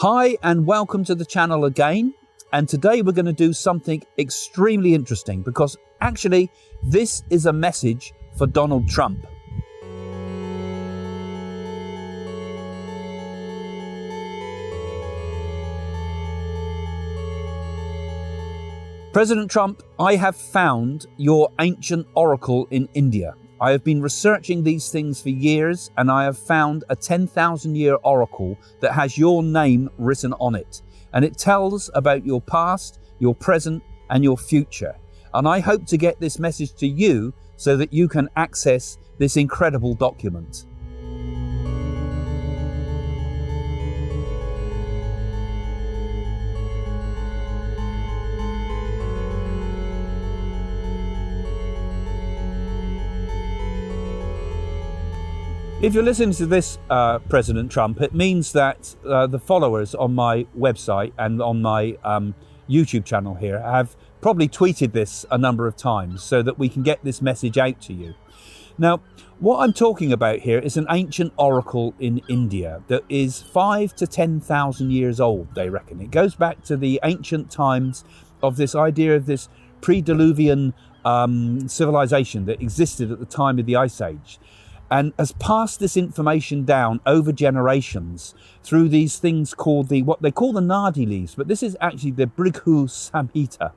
Hi and welcome to the channel again, and today we're going to do something extremely interesting because actually this is a message for Donald Trump. President Trump, I have found your ancient oracle in India. I have been researching these things for years, and I have found a 10,000-year oracle that has your name written on it. And it tells about your past, your present, and your future. And I hope to get this message to you so that you can access this incredible document. If you're listening to this, President Trump, it means that the followers on my website and on my YouTube channel here have probably tweeted this a number of times so that we can get this message out to you. Now, what I'm talking about here is an ancient oracle in India that is 5,000 to 10,000 years old, they reckon. It goes back to the ancient times of this idea of this pre-Diluvian civilization that existed at the time of the Ice Age, and has passed this information down over generations through these things called what they call the Naadis, but this is actually the Bhrigu Samhita.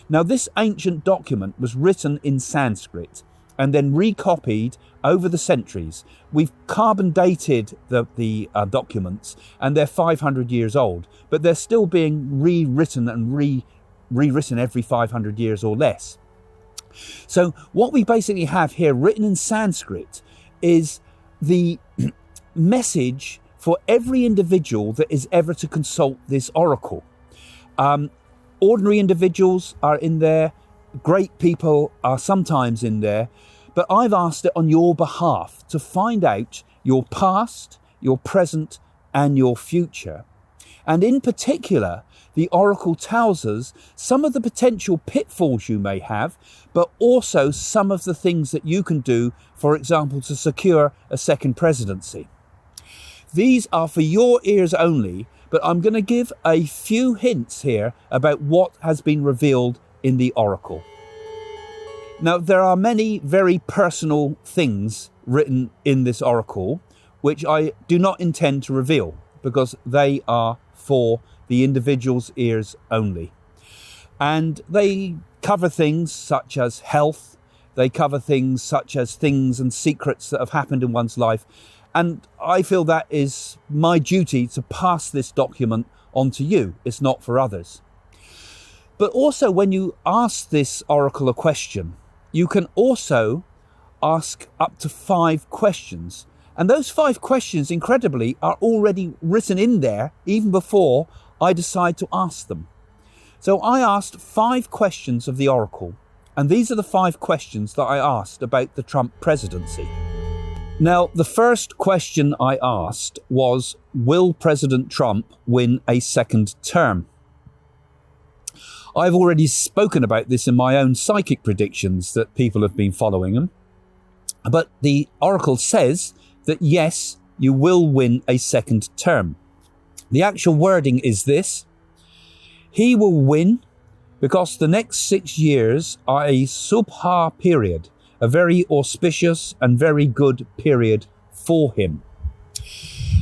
Now, this ancient document was written in Sanskrit and then recopied over the centuries. We've carbon dated the documents, and they're 500 years old, but they're still being rewritten and rewritten every 500 years or less. So what we basically have here written in Sanskrit is the message for every individual that is ever to consult this oracle. Ordinary individuals are in there, great people are sometimes in there, but I've asked it on your behalf to find out your past, your present, and your future. And in particular, the oracle tells us some of the potential pitfalls you may have, but also some of the things that you can do, for example, to secure a second presidency. These are for your ears only, but I'm going to give a few hints here about what has been revealed in the oracle. Now, there are many very personal things written in this oracle, which I do not intend to reveal because they are for the individual's ears only. And they cover things such as health, they cover things such as things and secrets that have happened in one's life. And I feel that is my duty to pass this document on to you. It's not for others. But also, when you ask this oracle a question, you can also ask up to 5 questions. And those 5 questions, incredibly, are already written in there even before I decide to ask them. So I asked 5 questions of the oracle, and these are the 5 questions that I asked about the Trump presidency. Now, the first question I asked was, will President Trump win a second term? I've already spoken about this in my own psychic predictions that people have been following them. But the oracle says that yes, you will win a second term. The actual wording is this: he will win because the next 6 years are a subha period, a very auspicious and very good period for him.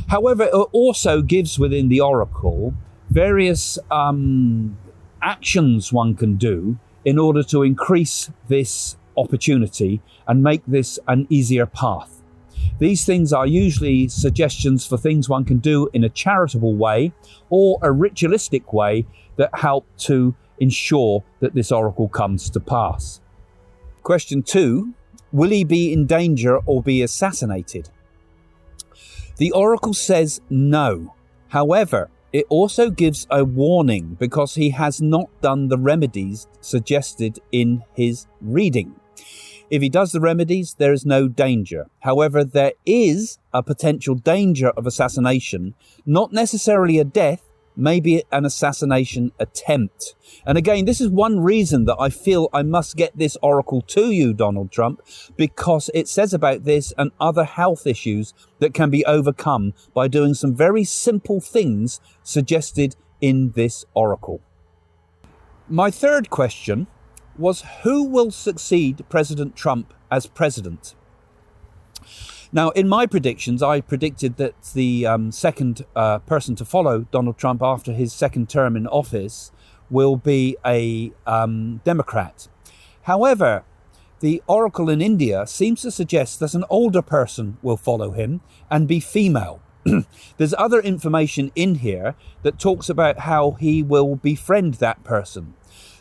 However, it also gives within the oracle various actions one can do in order to increase this opportunity and make this an easier path. These things are usually suggestions for things one can do in a charitable way or a ritualistic way that help to ensure that this oracle comes to pass. Question 2, will he be in danger or be assassinated? The oracle says no. However, it also gives a warning because he has not done the remedies suggested in his reading. If he does the remedies, there is no danger. However, there is a potential danger of assassination, not necessarily a death, maybe an assassination attempt. And again, this is one reason that I feel I must get this oracle to you, Donald Trump, because it says about this and other health issues that can be overcome by doing some very simple things suggested in this oracle. My third question was, who will succeed President Trump as president? Now, in my predictions, I predicted that the second person to follow Donald Trump after his second term in office will be a Democrat. However, the oracle in India seems to suggest that an older person will follow him and be female. There's other information in here that talks about how he will befriend that person.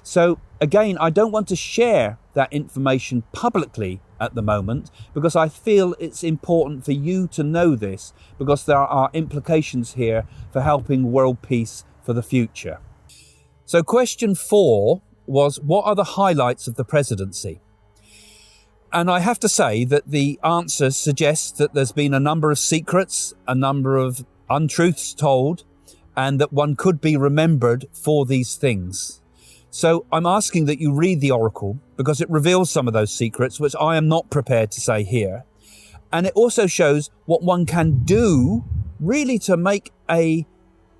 So again, I don't want to share that information publicly at the moment because I feel it's important for you to know this, because there are implications here for helping world peace for the future. So question 4 was, what are the highlights of the presidency? And I have to say that the answer suggests that there's been a number of secrets, a number of untruths told, and that one could be remembered for these things. So I'm asking that you read the oracle because it reveals some of those secrets, which I am not prepared to say here. And it also shows what one can do really to make a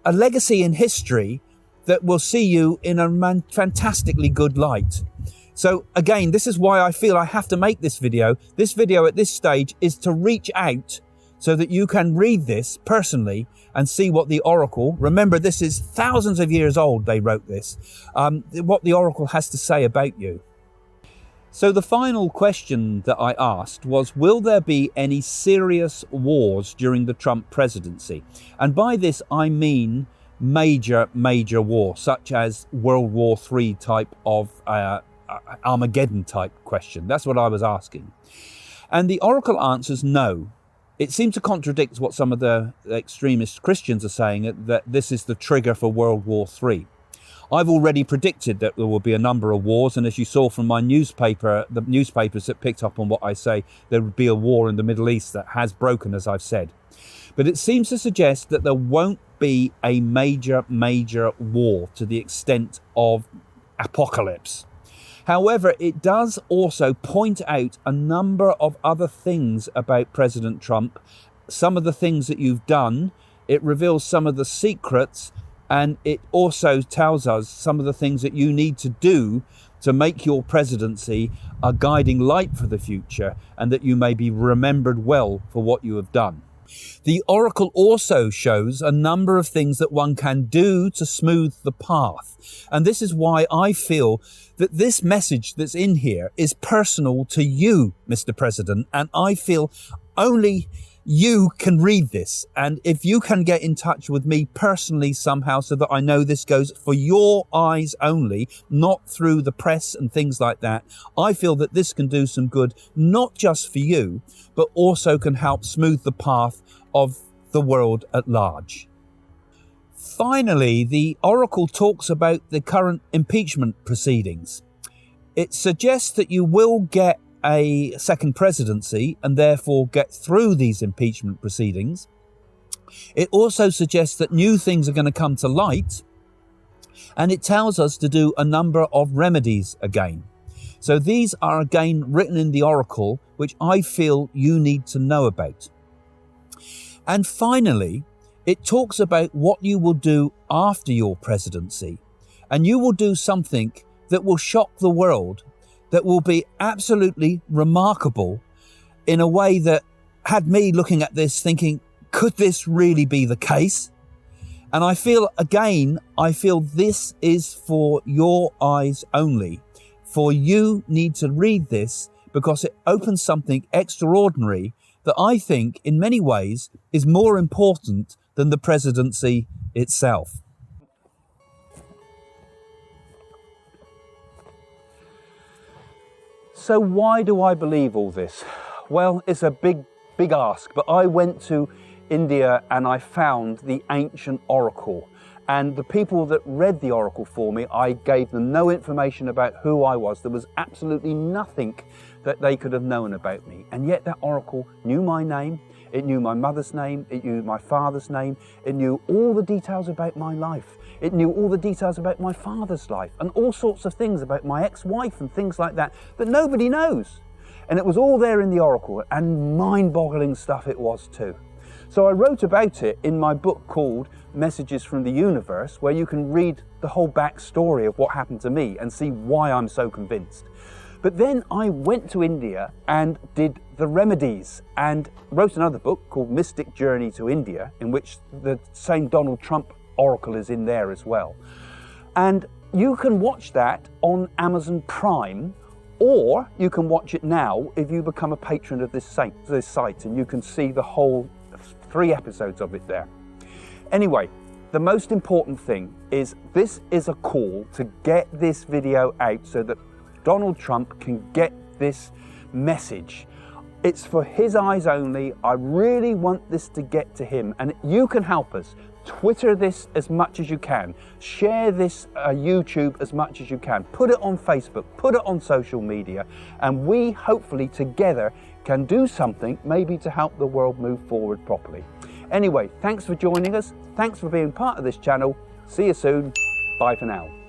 legacy in history that will see you in a fantastically good light. So again, this is why I feel I have to make this video. This video at this stage is to reach out so that you can read this personally and see what the oracle, remember this is thousands of years old, they wrote this, what the oracle has to say about you. So the final question that I asked was, will there be any serious wars during the Trump presidency? And by this I mean major war, such as World War III type of Armageddon type question. That's what I was asking. And the oracle answers no. It seems to contradict what some of the extremist Christians are saying, that this is the trigger for World War III. I've already predicted that there will be a number of wars, and as you saw from my newspaper, the newspapers that picked up on what I say, there would be a war in the Middle East that has broken, as I've said. But it seems to suggest that there won't be a major war to the extent of apocalypse. However, it does also point out a number of other things about President Trump, some of the things that you've done. It reveals some of the secrets, and it also tells us some of the things that you need to do to make your presidency a guiding light for the future, and that you may be remembered well for what you have done. The oracle also shows a number of things that one can do to smooth the path. And this is why I feel that this message that's in here is personal to you, Mr. President. And I feel only you can read this. And if you can get in touch with me personally somehow so that I know this goes for your eyes only, not through the press and things like that, I feel that this can do some good, not just for you, but also can help smooth the path of the world at large. Finally, the oracle talks about the current impeachment proceedings. It suggests that you will get a second presidency and therefore get through these impeachment proceedings. It also suggests that new things are going to come to light, and it tells us to do a number of remedies again. So these are again written in the oracle, which I feel you need to know about. And finally, it talks about what you will do after your presidency. And you will do something that will shock the world, that will be absolutely remarkable in a way that had me looking at this thinking, could this really be the case? And I feel this is for your eyes only. For you need to read this because it opens something extraordinary that I think in many ways is more important than the presidency itself. So why do I believe all this? Well, it's a big ask, but I went to India and I found the ancient oracle. And the people that read the oracle for me, I gave them no information about who I was. There was absolutely nothing that they could have known about me. And yet that oracle knew my name, it knew my mother's name, it knew my father's name, it knew all the details about my life. It knew all the details about my father's life and all sorts of things about my ex-wife and things like that nobody knows. And it was all there in the oracle, and mind-boggling stuff it was too. So I wrote about it in my book called Messages from the Universe, where you can read the whole backstory of what happened to me and see why I'm so convinced. But then I went to India and did the remedies and wrote another book called Mystic Journey to India, in which the same Donald Trump oracle is in there as well. And you can watch that on Amazon Prime, or you can watch it now if you become a patron of this site, and you can see the whole 3 episodes of it there. Anyway, the most important thing is this is a call to get this video out so that Donald Trump can get this message. It's for his eyes only. I really want this to get to him, and you can help us. Twitter this as much as you can. Share this YouTube as much as you can. Put it on Facebook, put it on social media, and we hopefully together can do something maybe to help the world move forward properly. Anyway, thanks for joining us. Thanks for being part of this channel. See you soon. Bye for now.